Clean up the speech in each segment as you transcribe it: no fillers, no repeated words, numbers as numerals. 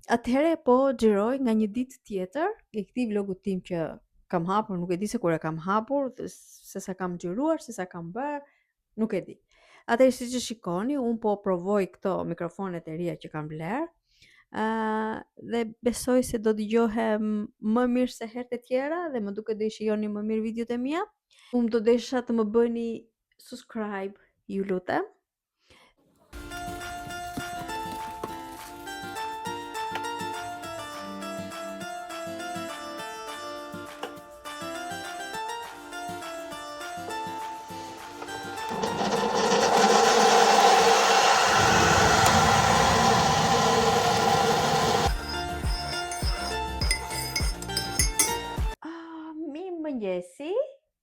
Atëherë po xhiroj nga një ditë tjetër e këtij vlogu tim që kam hapur, nuk e di se kur e kam hapur, se sa kam xhiruar, se sa kam bërë, nuk e di. Atëherë siç e shikoni, un po provoj këto mikrofonet e reja që kam bler. Dhe besoj se do dëgjohem më mirë se herët e tjera dhe më duket do i shijoni më mirë videot e mia. Unë do desha të më bëni subscribe, ju lutem. Mirë mëngjesi,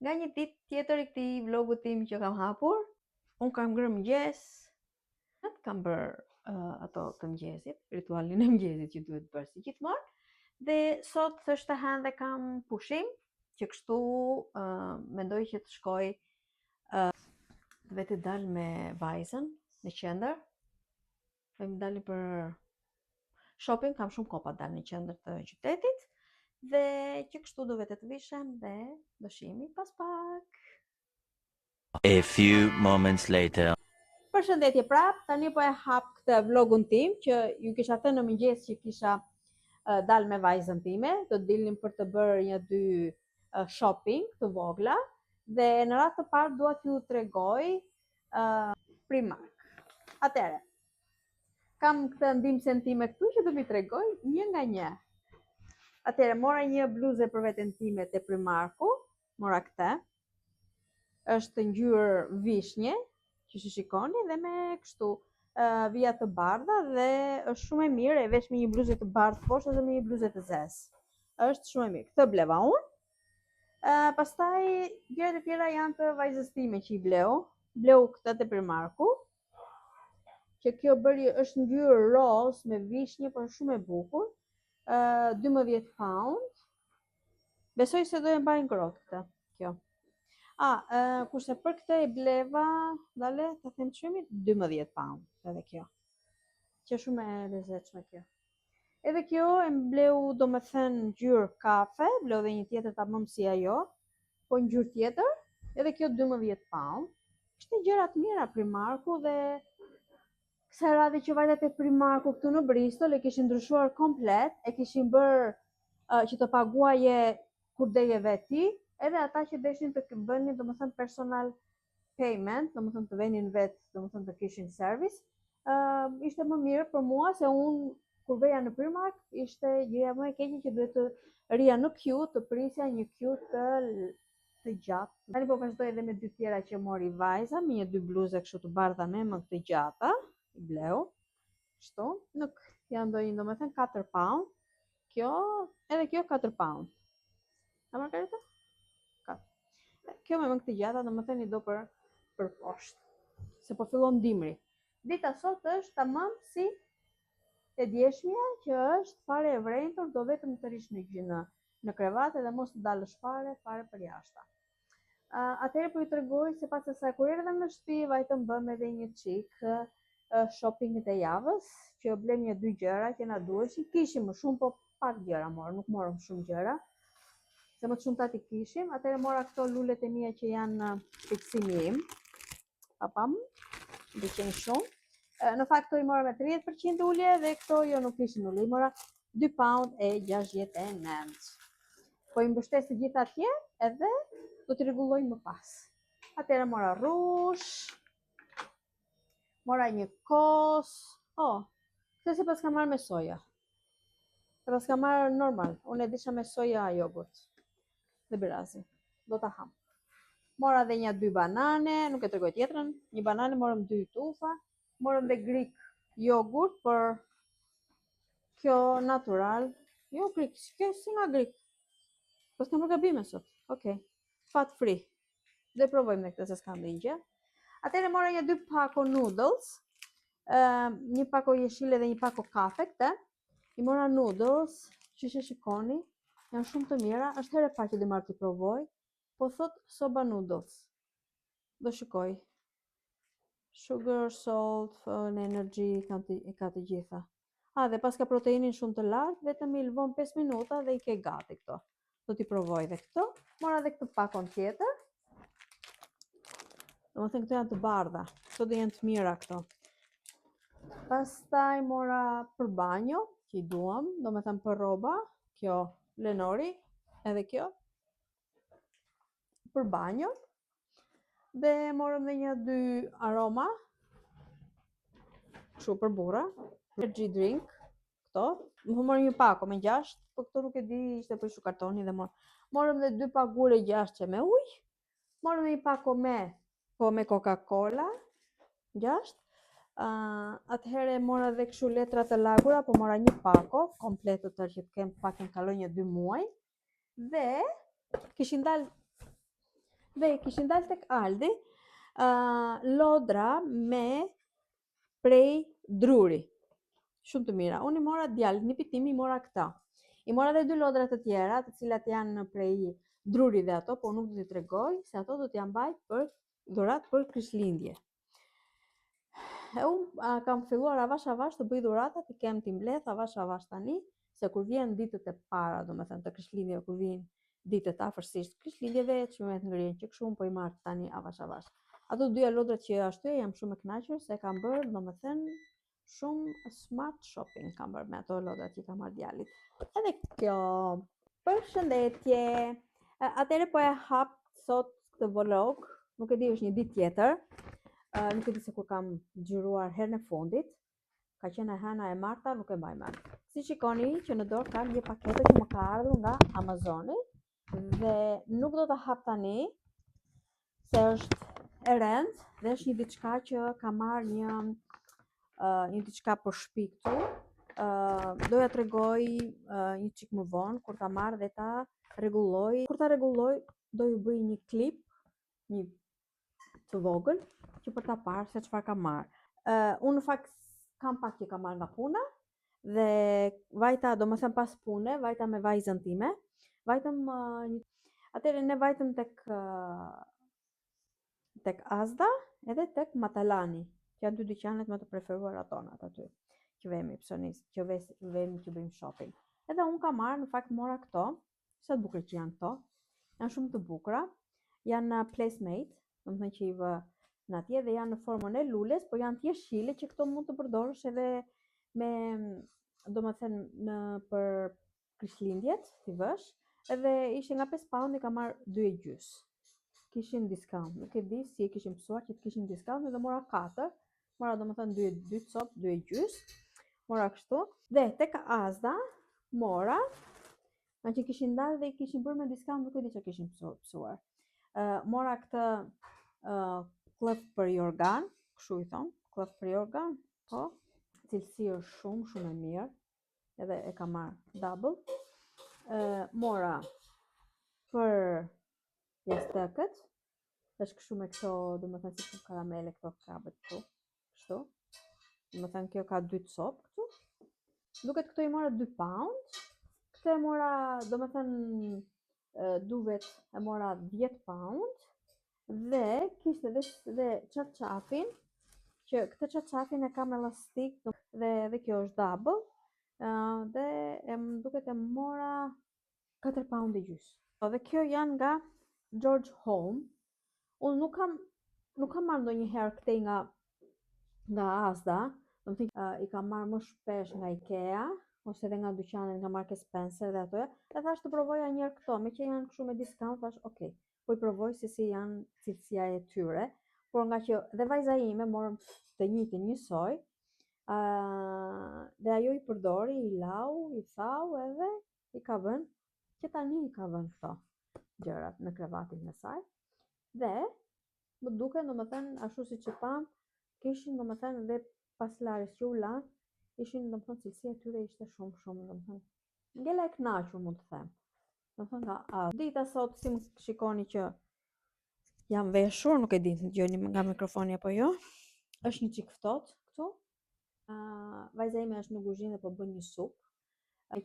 nga një ditë tjetër i këtij vlogu tim që kam hapur. Unë kam ngrënë mëngjes, kam bërë ato të mëngjesit, ritualin e mëngjesit që duhet bërë si gjithmonë. Dhe sot thështë të hanë dhe kam pushim, që kështu mendoj që të shkoj vetë dal me vajzën në qendër. Do të dalim për shopping, kam shumë kopa dal në qendër të qytetit. Dhe që kështu do vetë të vishem dhe do shihemi pas pak. A few moments later. Përshëndetje prap, tani po e hap këtë vlogun tim që ju kisha thënë në mëngjes që kisha dal me vajzën time, do të dilnim për të bërë një dy shopping të vogla dhe në rast të parë dua t'ju tregoj Primark. Atëre, kam këtë ndihmësen time këtu që do t'i tregoj një nga një. Atëre, mora një bluzë për veten time te Primarku, mora këtë. Është ngjyrë vishnje, që shikoni, dhe me kështu vija të bardha dhe është shumë e mirë, e vesh me një bluzë të bardhë poshtë dhe me një bluzë të zezë. Është shumë e mirë. Këtë bleva unë. Pastaj gjërat e tjera janë të vajzës time që i bleu. Bleu këtë te Primarku. Që kjo bëri është ngjyrë roz me vishnje, por shumë e bukur. 12 pound. Besoj se do e mbaj ngrohtë këtë, kjo. Kurse për këtë e bleva, dale, të them çmimit, 12 pound, edhe kjo. Që shumë e lezetshme kjo. Edhe kjo e mbleu, do me thënë, ngjyrë kafe, bleu dhe një tjetër tamam si ajo, po ngjyrë tjetër, edhe kjo 12 pound. Ishte gjëra të mira Primarku dhe kësaj radhe që vajtat e Primarku këtu në Bristol e kishin ndryshuar komplet, e kishin bërë që të paguaje kur deje veti, edhe ata që deshin të bënin, domethënë personal payment, domethënë të venin vetë, domethënë të kishin service, ishte më mirë për mua se unë kur veja në Primark ishte gjëja më e keqe që duhet të rija në queue, të prisja një queue të gjatë. Tani po vazhdoj edhe me dy tjera që mori vajza, me një dy bluze kështu të bardha me më të gjata, i bleu, kështu, nuk janë ndonjë, domethënë 4 pound, kjo, edhe kjo 4 pound. A Margareta? Kjo me më këtë gjata, do më thënë i do për poshtë, se po fillon dimri. Dita sot është tamam si e djeshmja që është fare e vrentur, do vetëm të rish në gjynë në krevat dhe mos të dalësh fare për jashta. Atëherë po ju tregoj se pas asaj kur erdhem në shtëpi, vajtëm bëm edhe një çik shoppingit e javës, që blem një dy gjëra që na duheshin, kishim më shumë, po pak gjëra morëm, nuk morëm shumë gjëra. Se më të shumë tati kishim, atëre mora këto lullet e mia që janë fiksimi im. Papam, dhe qenë shumë. Në fakt këto i mora me 30% ullje dhe këto jo nuk ishin ullje, i mora 2 pound e 69. Po i mbështes të gjitha atje edhe do t'i rregulloj më pas. Atëre mora rush, mora një kos, këtë se pas ka marrë me soja. Se pas ka marrë normal, unë e disha me soja jogurt dhe birazi, do ta ham. Mora dhe një 2 banane, nuk e tregoj tjetrën, një banane, morëm 2 tufa, morëm dhe grik jogurt, për kjo natural, jo grik, kjo si nga grik, pas kam përgabime sot, okej, fat free, dhe provojmë dhe këtë se s'kam dhe gjë. Atëre mora një 2 pako noodles, një pako jeshile dhe një pako kafe këtë, i mora noodles, që shikoni, janë shumë të mira, është herë e parë që dhe marrë t'i provoj, po thot soba noodles. Do shikoj. Sugar, salt, energy, ka të gjitha. Dhe pas ka proteinin shumë të lartë, vetëm i lëvon 5 minuta dhe i ke gati këto. Do t'i provoj dhe këto. Mora dhe këtë pakon tjetër. Domethënë këto janë të bardha. Këto do janë të mira këto. Pastaj mora për banjo, që i duam, domethënë për rroba, kjo Lenori, edhe kjo për banjo. Dhe morëm dhe 1-2 aroma, kështu për burra, energy drink, këto. Më morëm një pako me 6, po këto nuk e di, ishte për kartoni dhe morëm dhe 2 pagure 6 me ujë. Morëm një pako me Coca-Cola, 6. Atëherë mora dhe kështu letra të lagura, po mora një pako, komplet të tërë që të kem paktën kaloj 1-2 muaj. Dhe kishin dalë tek Aldi lodra me prej druri. Shumë të mira. Unë i mora djalit, një pitimi i mora këta. I mora dhe 2 lodra të tjera, të cilat janë prej druri dhe ato, po nuk do t'i tregoj, se ato do t'ja mbaj për dhuratë për Krishtlindje. Unë kam filluar avash të bëj dhuratat, i kem t'i mbledh avash tani, se kur vjen ditët e para, domethënë të Krishtlindjeve, kur vjen ditët afërsisht Krishtlindjeve, çmimet ngrihen që kështu, po i marr tani avash. Ato 2 lodrat që ashtu jam shumë e kënaqur se kam bërë, domethënë shumë smart shopping kam bërë me ato lodrat që kam marrë djalit. Edhe kjo. Përshëndetje. Atëherë po e hap sot këtë vlog, nuk e di, është një ditë tjetër. Nuk e di se kur kam xhiruar herën e fundit. Ka qenë e hëna e marta, nuk e mbaj mend. Si shikoni që në dorë kam një paketë që më ka ardhur nga Amazoni dhe nuk do ta hap tani se është e rëndë dhe është një diçka që ka marrë një diçka për shtëpi këtu. Doja t'rregoj një çik më vonë kur ta marr dhe ta rregulloj. Kur ta rregulloj do ju bëj një klip, një të vogël, që për ta parë se çfarë kam marrë. Unë në fakt kam pak që kam marrë nga puna dhe vajta, domethënë pas pune, vajta me vajzën time. Atëherë ne vajtëm tek Asda edhe tek Matalani, që janë 2 dyqanet më të preferuara tona aty, që vemi që bëjmë shopping. Edhe unë kam marrë, në fakt mora këto, sa të bukur që janë këto, janë shumë të bukura, janë placemate, domethënë që i vë në atje dhe janë në formën e lules, po janë të jeshile që këto mund të përdorësh edhe me, domethënë për Krishtlindjet, t'i vësh, edhe ishte nga 5 pound i kam marrë 2,5. Kishin discount, nuk e di si e kishin pësuar që të kishin discount, edhe mora 4, mora domethënë 2 copë, 2,5, mora kështu, dhe tek Asda mora, nga që kishin dalë dhe i kishin bërë me discount, nuk e di që kishin pësuar. Mora këtë klëf për jorgan, kështu i thon, klëf për jorgan, po, cilësi është shumë e mirë, edhe e kam marrë double. Mora për jastëkët, është kështu me këto, domethënë si karamele këto krabët këtu, kështu. Domethënë kjo ka 2 copë këtu. Duket këto i mora 2 pound. Këto e mora, domethënë duvet e mora 10 pound. Dhe kishte dhe çarçafin, që këtë çarçafin e kam elastik dhe kjo është double. Dhe më duket e mora 4 pound e gjys. Dhe kjo janë nga George Home. Unë nuk kam marrë ndonjëherë këtej nga Asda, i kam marrë më shpesh nga IKEA ose edhe nga dyqanet nga Marks Spencer dhe ato. Dhe thash të provoja një herë këto, me që janë kështu me discount, thash okay, po i provoj se si janë cilësia e tyre. Por nga që dhe vajza ime morëm të njëjtin njësoj, dhe ajo i përdori, i lau, i thau edhe i ka vënë, që tani i ka vënë këto gjërat në krevatin e saj. Dhe më duke, domethënë, ashtu siç e pam, kishin domethënë dhe pas larjes që u lan, ishin domethënë cilësia e tyre ishte shumë, domethënë. Ngela e kënaqur mund të them. Domethënë nga dita sot, si më shikoni që jam veshur, nuk e di të dëgjoni nga mikrofoni apo jo. Është një çik ftohtë këtu. Vajza ime është në kuzhinë dhe po bën një supë.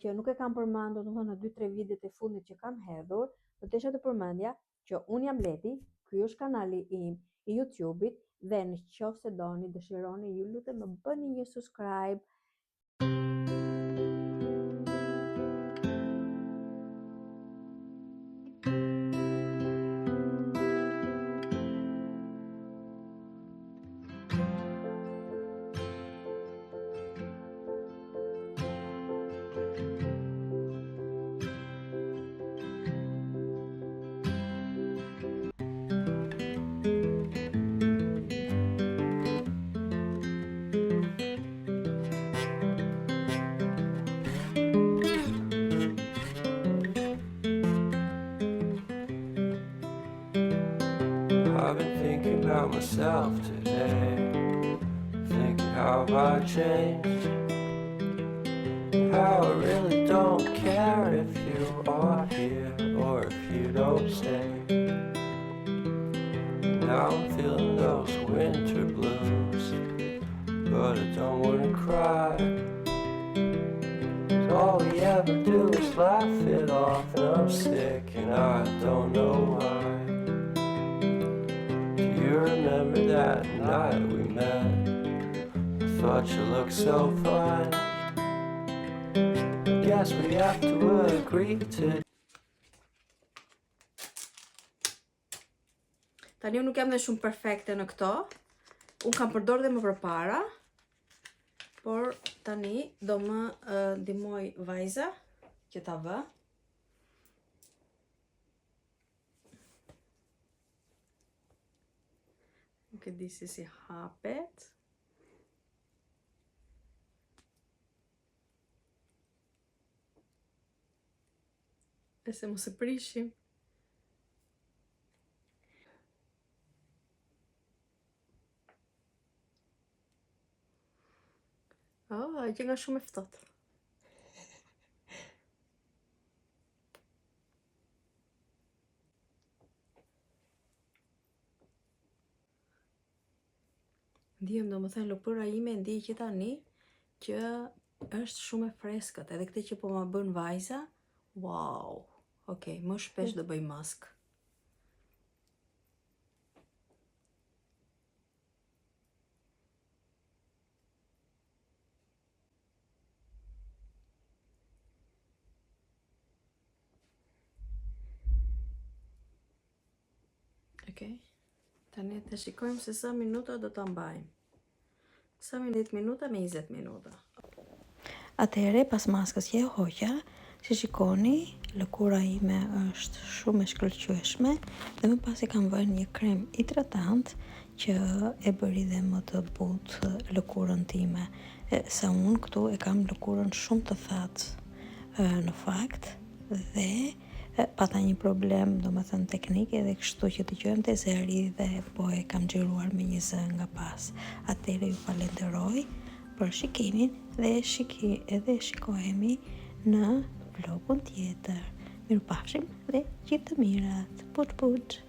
Që nuk e kam përmendur, domethënë në 2-3 videot e fundit që kam hedhur, do të isha të përmendja që unë jam Leti, ky është kanali im i YouTube-it dhe në qoftë se doni, dëshironi, ju lutem më bëni një subscribe. thinking about myself today, thinking how I changed, how I really don't care if you are here or if you don't stay. Now I'm feeling those winter blues, but I don't wanna cry. All we ever do is laugh it off, and I'm sick and I don't know why. Do you remember that night we met? I thought you looked so fine. I guess we have to agree to. Tani unë nuk jam dhe shumë perfekte në këto. Unë kam përdorur dhe më përpara, por tani do më ndihmoj vajza që ta vë. Nuk e di si hapet. E se mos e prishim. Që nga shumë e ftohtë. Ndihem domethënë lëkura ime ndij që tani që është shumë e freskët, edhe këtë që po ma bën vajza. Wow. Okej, më shpesh do bëj mask. Okej. Tani të shikojmë se sa minuta do ta mbajmë. Sa 10 minuta me 20 minuta. Atëherë pas maskës që e hoqa, si shikoni, lëkura ime është shumë e shkëlqyeshme dhe më pas e kam vënë një krem hidratant që e bëri dhe më të butë lëkurën time. Sa unë këtu e kam lëkurën shumë të thatë në fakt dhe pata një problem domethënë teknik edhe kështu që dëgjojmë te zëri dhe po e kam xhiruar me një zë nga pas. Atëherë ju falenderoj për shikimin dhe shikohemi në vlogun tjetër. Mirupafshim dhe gjithë të mirat. Put put.